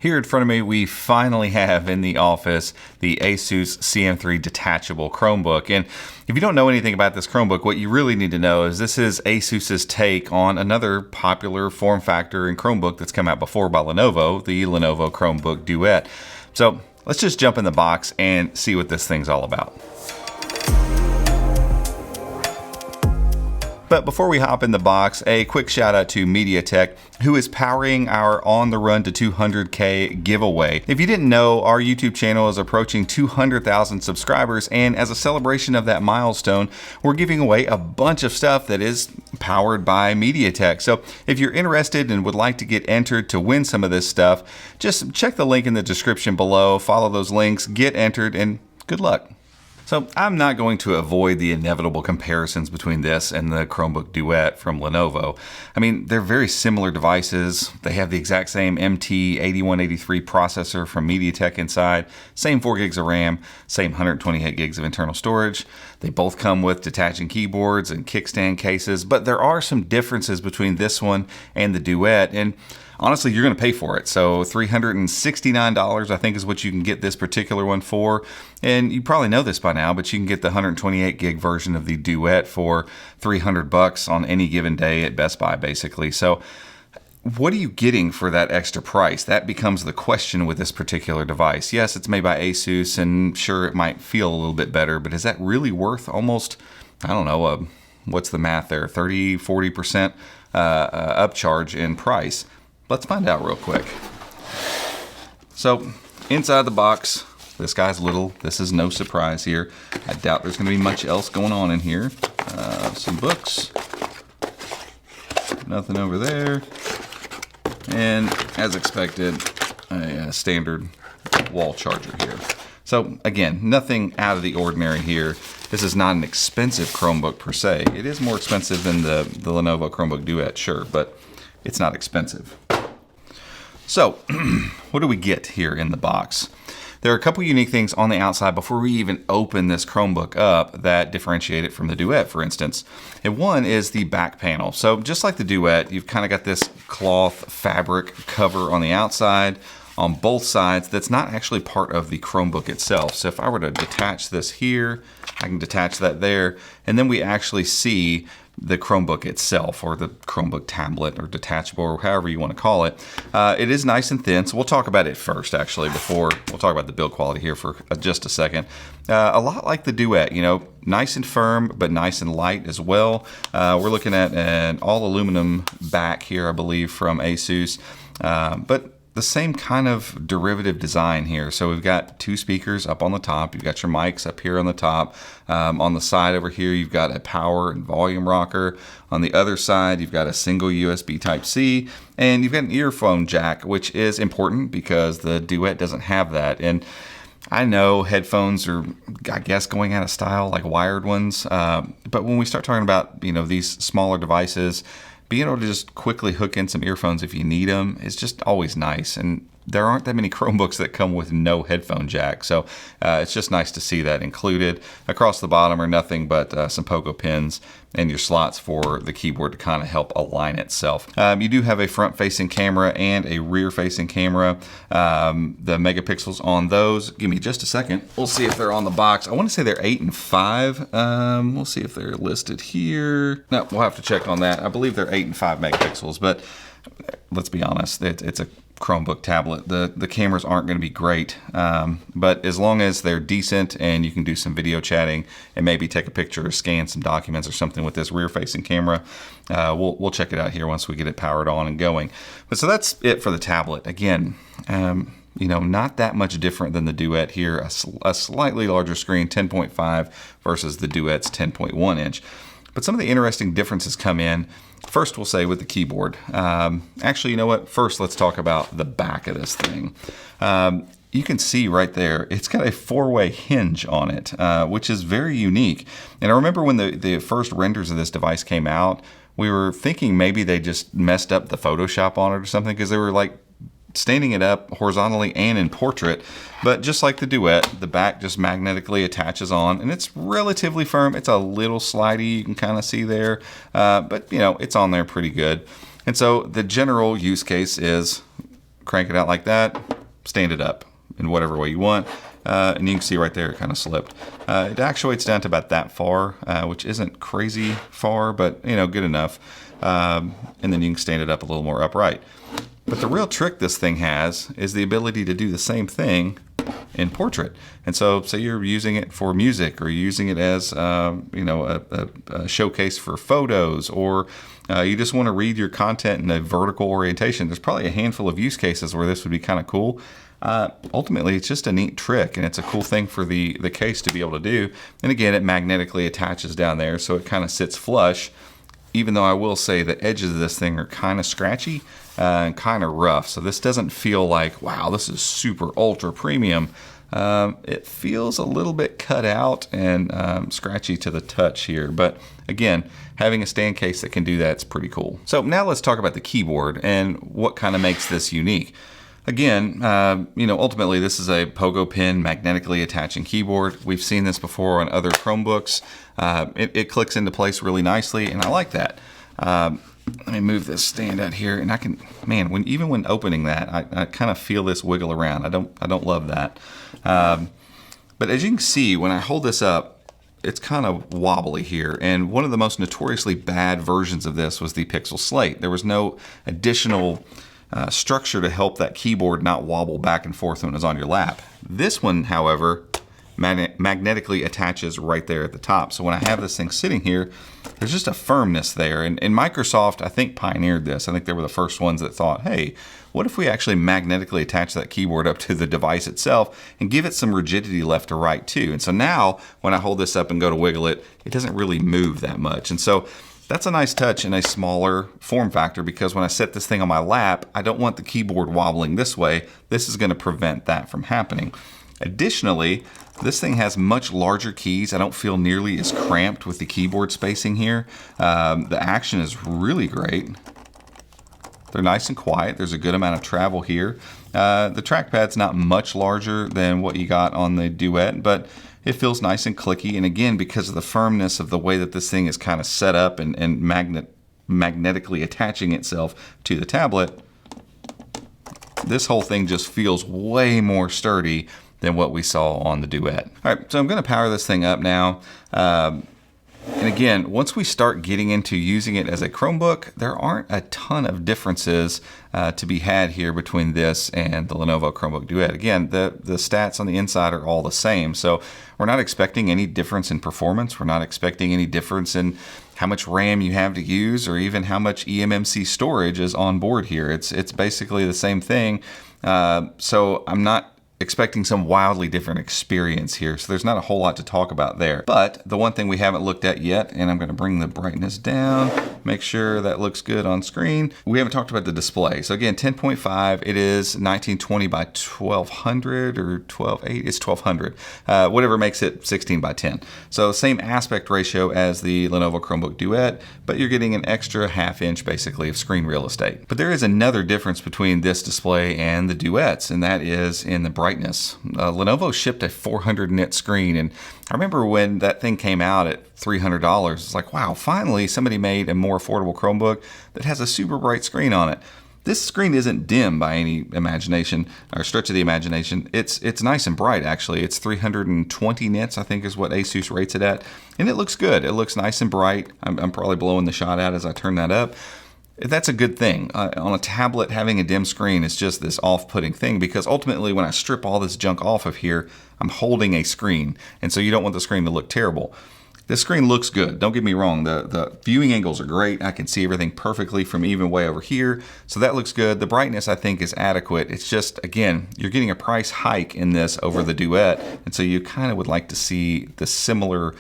Here in front of me, we finally have in the office the ASUS CM3 Detachable Chromebook. And if you don't know anything about this Chromebook, what you really need to know is this is ASUS's take on another popular form factor in Chromebook that's come out before by Lenovo, the Lenovo Chromebook Duet. So let's just jump in the box and see what this thing's all about. But before we hop in the box, a quick shout out to MediaTek, who is powering our On the Run to 200K giveaway. If you didn't know, our YouTube channel is approaching 200,000 subscribers, and as a celebration of that milestone, we're giving away a bunch of stuff that is powered by MediaTek. So if you're interested and would like to get entered to win some of this stuff, just check the link in the description below, follow those links, get entered, and good luck. So I'm not going to avoid the inevitable comparisons between this and the Chromebook Duet from Lenovo. I mean, they're very similar devices. They have the exact same MT8183 processor from MediaTek inside, same 4 gigs of RAM, same 128 gigs of internal storage. They both come with detaching keyboards and kickstand cases, but there are some differences between this one and the Duet, and honestly, you're going to pay for it. So $369, I think, is what you can get this particular one for. And you probably know this by now, but you can get the 128 gig version of the Duet for $300 on any given day at Best Buy, basically. So what are you getting for that extra price? That becomes the question with this particular device. Yes, it's made by ASUS, and sure, it might feel a little bit better, but is that really worth almost, I don't know, what's the math there, 30-40% upcharge in price? Let's find out real quick. So inside the box, this guy's little. This is no surprise here. I doubt there's going to be much else going on in here. Some books. Nothing over there. And as expected, a standard wall charger here. So again, nothing out of the ordinary here. This is not an expensive Chromebook per se. It is more expensive than the Lenovo Chromebook Duet, sure, but it's not expensive. So, what do we get here in the box? There are a couple unique things on the outside before we even open this Chromebook up that differentiate it from the Duet, for instance. And one is the back panel. So just like the Duet, you've kind of got this cloth fabric cover on the outside, on both sides, that's not actually part of the Chromebook itself. So if I were to detach this here, I can detach that there, and then we actually see the Chromebook itself, or the Chromebook tablet, or detachable, or however you want to call it. It is nice and thin, so we'll talk about it first, actually, before we'll talk about the build quality here for just a second. A lot like the Duet, you know, nice and firm, but nice and light as well. We're looking at an all aluminum back here, I believe, from ASUS, but the same kind of derivative design here. So we've got two speakers up on the top. You've got your mics up here on the top. On the side over here, you've got a power and volume rocker. On the other side, you've got a single USB Type-C, and you've got an earphone jack, which is important because the Duet doesn't have that. And I know headphones are, I guess, going out of style, like wired ones. But when we start talking about, you know, these smaller devices, being able to just quickly hook in some earphones if you need them is just always nice. And there aren't that many Chromebooks that come with no headphone jack. So it's just nice to see that included. Across the bottom are nothing but some pogo pins and your slots for the keyboard to kind of help align itself. You do have a front-facing camera and a rear-facing camera. The megapixels on those, give me just a second. We'll see if they're on the box. I want to say they're 8 and 5. We'll see if they're listed here. No, we'll have to check on that. I believe they're 8 and 5 megapixels, but let's be honest, it's a Chromebook tablet. The cameras aren't going to be great, but as long as they're decent and you can do some video chatting and maybe take a picture or scan some documents or something with this rear-facing camera, we'll check it out here once we get it powered on and going. But so that's it for the tablet. Again, you know, not that much different than the Duet here. A slightly larger screen, 10.5 versus the Duet's 10.1 inch. But some of the interesting differences come in. First, we'll say with the keyboard. Actually, you know what? First, let's talk about the back of this thing. You can see right there, it's got a 4-way hinge on it, which is very unique. And I remember when the first renders of this device came out, we were thinking maybe they just messed up the Photoshop on it or something, because they were like standing it up horizontally and in portrait. But just like the Duet, the back just magnetically attaches on, and it's relatively firm. It's a little slidey, you can kind of see there, but you know, it's on there pretty good. And so the general use case is crank it out like that, stand it up in whatever way you want. And you can see right there, it kind of slipped. It actuates down to about that far, which isn't crazy far, but good enough. And then you can stand it up a little more upright. But the real trick this thing has is the ability to do the same thing in portrait. And so say you're using it for music, or you're using it as a showcase for photos, or you just want to read your content in a vertical orientation. There's probably a handful of use cases where this would be kind of cool. Ultimately, it's just a neat trick, and it's a cool thing for the case to be able to do. And again, it magnetically attaches down there, so it kind of sits flush, even though I will say the edges of this thing are kind of scratchy and kind of rough. So this doesn't feel like, wow, this is super ultra premium. It feels a little bit cut out and scratchy to the touch here. But again, having a stand case that can do that is pretty cool. So now let's talk about the keyboard and what kind of makes this unique. Again, ultimately this is a pogo pin magnetically attaching keyboard. We've seen this before on other Chromebooks. It clicks into place really nicely, and I like that. Let me move this stand out here, and I can, man, even when opening that, I kind of feel this wiggle around. I don't love that. But as you can see, when I hold this up, it's kind of wobbly here. And one of the most notoriously bad versions of this was the Pixel Slate. There was no additional structure to help that keyboard not wobble back and forth when it was on your lap. This one, however, magnetically attaches right there at the top. So when I have this thing sitting here, there's just a firmness there. And Microsoft, I think, pioneered this. I think they were the first ones that thought, hey, what if we actually magnetically attach that keyboard up to the device itself and give it some rigidity left to right too? And so now when I hold this up and go to wiggle it, it doesn't really move that much. And so that's a nice touch in a smaller form factor, because when I set this thing on my lap, I don't want the keyboard wobbling this way. This is going to prevent that from happening. Additionally, this thing has much larger keys. I don't feel nearly as cramped with the keyboard spacing here. The action is really great. They're nice and quiet. There's a good amount of travel here. The trackpad's not much larger than what you got on the Duet, but it feels nice and clicky. And again, because of the firmness of the way that this thing is kind of set up and magnetically attaching itself to the tablet, this whole thing just feels way more sturdy than what we saw on the Duet. All right, so I'm going to power this thing up now. And again, once we start getting into using it as a Chromebook, there aren't a ton of differences to be had here between this and the Lenovo Chromebook Duet. Again, the stats on the inside are all the same, so we're not expecting any difference in performance. We're not expecting any difference in how much RAM you have to use, or even how much eMMC storage is on board here. It's basically the same thing. So I'm not expecting some wildly different experience here. So there's not a whole lot to talk about there. But the one thing we haven't looked at yet, and I'm going to bring the brightness down, make sure that looks good on screen. We haven't talked about the display. So again, 10.5, it is 1920 by 1200 or 1280, it's 1200, whatever makes it 16 by 10. So same aspect ratio as the Lenovo Chromebook Duet, but you're getting an extra ½ inch basically of screen real estate. But there is another difference between this display and the Duets, and that is in the brightness. Lenovo shipped a 400 nit screen, and I remember when that thing came out at $300, it's like, wow, finally somebody made a more affordable Chromebook that has a super bright screen on it. This screen isn't dim by any imagination or stretch of the imagination. It's nice and bright, actually. It's 320 nits, I think is what ASUS rates it at, and it looks good. It looks nice and bright. I'm probably blowing the shot out as I turn that up. That's a good thing. On a tablet, having a dim screen is just this off-putting thing, because ultimately when I strip all this junk off of here, I'm holding a screen, and so you don't want the screen to look terrible. This screen looks good, don't get me wrong. The viewing angles are great. I can see everything perfectly from even way over here, so that looks good. The brightness, I think, is adequate. It's just, again, you're getting a price hike in this over the Duet, and so you kind of would like to see the similar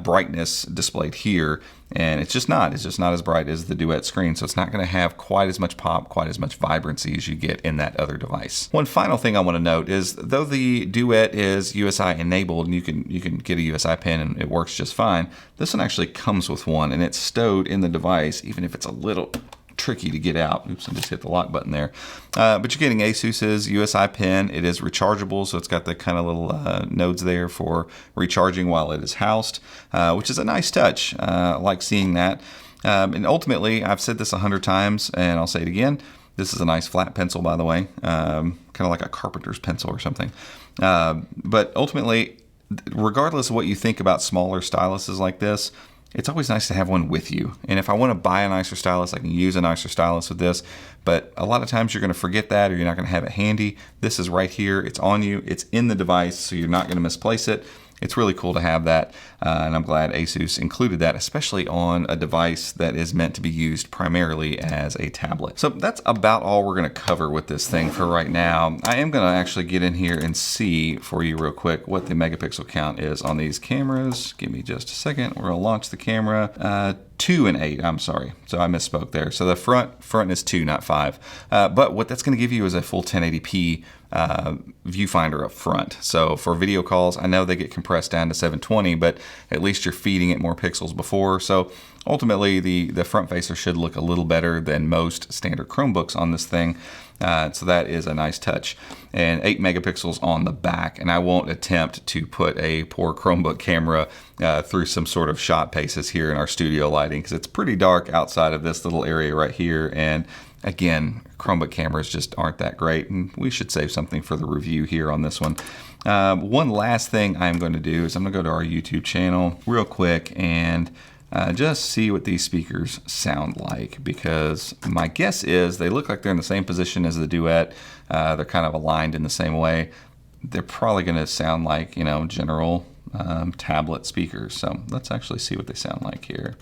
brightness displayed here. And it's just not as bright as the Duet screen, so it's not going to have quite as much pop, quite as much vibrancy as you get in that other device. One final thing I want to note is, though the Duet is USI enabled and you can get a USI pin and it works just fine, this one actually comes with one, and it's stowed in the device, even if it's a little tricky to get out. Oops, I just hit the lock button there. But you're getting ASUS's USI pin. It is rechargeable, so it's got the kind of little nodes there for recharging while it is housed, which is a nice touch. I like seeing that. And ultimately, I've said this 100 times, and I'll say it again, This is a nice flat pencil, by the way, kind of like a carpenter's pencil or something. But ultimately, regardless of what you think about smaller styluses like this, it's always nice to have one with you. And if I want to buy a nicer stylus, I can use a nicer stylus with this. But a lot of times you're going to forget that, or you're not going to have it handy. This is right here. It's on you. It's in the device, so you're not going to misplace it. It's really cool to have that, and I'm glad ASUS included that, especially on a device that is meant to be used primarily as a tablet. So that's about all we're going to cover with this thing for right now. I am going to actually get in here and see for you real quick what the megapixel count is on these cameras. Give me just a second. We're going to launch the camera. 2 and 8, I'm sorry. So I misspoke there. So the front is 2, not 5. But what that's going to give you is a full 1080p viewfinder up front. So for video calls, I know they get compressed down to 720, but at least you're feeding it more pixels before. So ultimately, the front facer should look a little better than most standard Chromebooks on this thing. So that is a nice touch. And 8 megapixels on the back. And I won't attempt to put a poor Chromebook camera through some sort of shot paces here in our studio lighting, because it's pretty dark outside of this little area right here. And again, Chromebook cameras just aren't that great, and we should save something for the review here on this one. One last thing I'm going to do is I'm going to go to our YouTube channel real quick and just see what these speakers sound like, because my guess is they look like they're in the same position as the Duet. They're kind of aligned in the same way. They're probably going to sound like, you know, general tablet speakers. So let's actually see what they sound like here.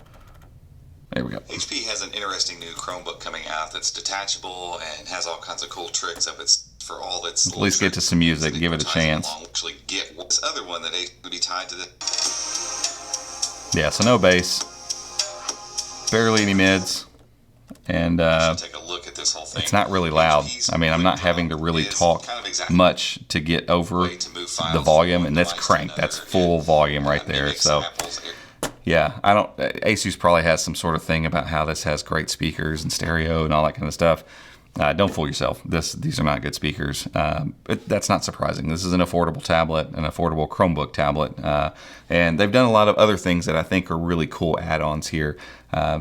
There we go. HP has an interesting new Chromebook coming out that's detachable and has all kinds of cool tricks up its for all its. At least get to some music, give it a chance. Actually, get this other one that would be tied to the. Yeah, so no bass, barely any mids, and take a look at this whole thing. It's not really loud. I mean, I'm not having to really talk much to get over the volume, and that's cranked. That's full volume right there. So. Yeah, ASUS probably has some sort of thing about how this has great speakers and stereo and all that kind of stuff. Don't fool yourself. These are not good speakers. That's not surprising. This is an affordable tablet, an affordable Chromebook tablet. And they've done a lot of other things that I think are really cool add-ons here.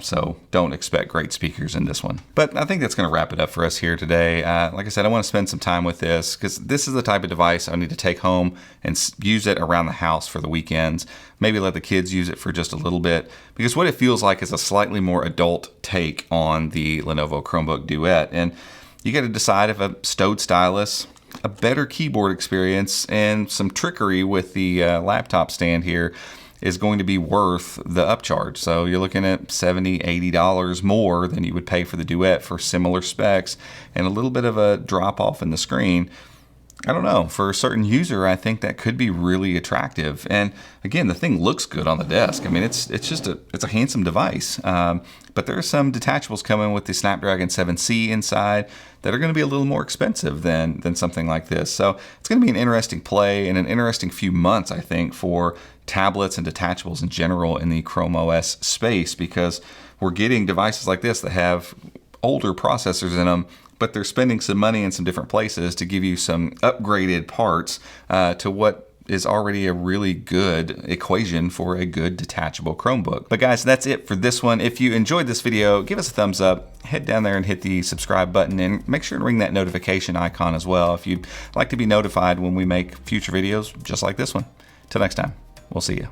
So don't expect great speakers in this one. But I think that's going to wrap it up for us here today. Like I said, I want to spend some time with this because this is the type of device I need to take home and use it around the house for the weekends. Maybe let the kids use it for just a little bit, because what it feels like is a slightly more adult take on the Lenovo Chromebook Duet. And you got to decide if a stowed stylus, a better keyboard experience, and some trickery with the laptop stand here is going to be worth the upcharge. So you're looking at $70, $80 more than you would pay for the Duet for similar specs and a little bit of a drop off in the screen. I don't know, for a certain user, I think that could be really attractive. And again, the thing looks good on the desk. I mean, it's just a handsome device. But there are some detachables coming with the Snapdragon 7C inside that are going to be a little more expensive than something like this. So it's going to be an interesting play and an interesting few months, I think, for tablets and detachables in general in the Chrome OS space, because we're getting devices like this that have older processors in them, but they're spending some money in some different places to give you some upgraded parts to what is already a really good equation for a good detachable Chromebook. But guys, that's it for this one. If you enjoyed this video, give us a thumbs up, head down there and hit the subscribe button, and make sure to ring that notification icon as well if you'd like to be notified when we make future videos just like this one. Till next time, we'll see you.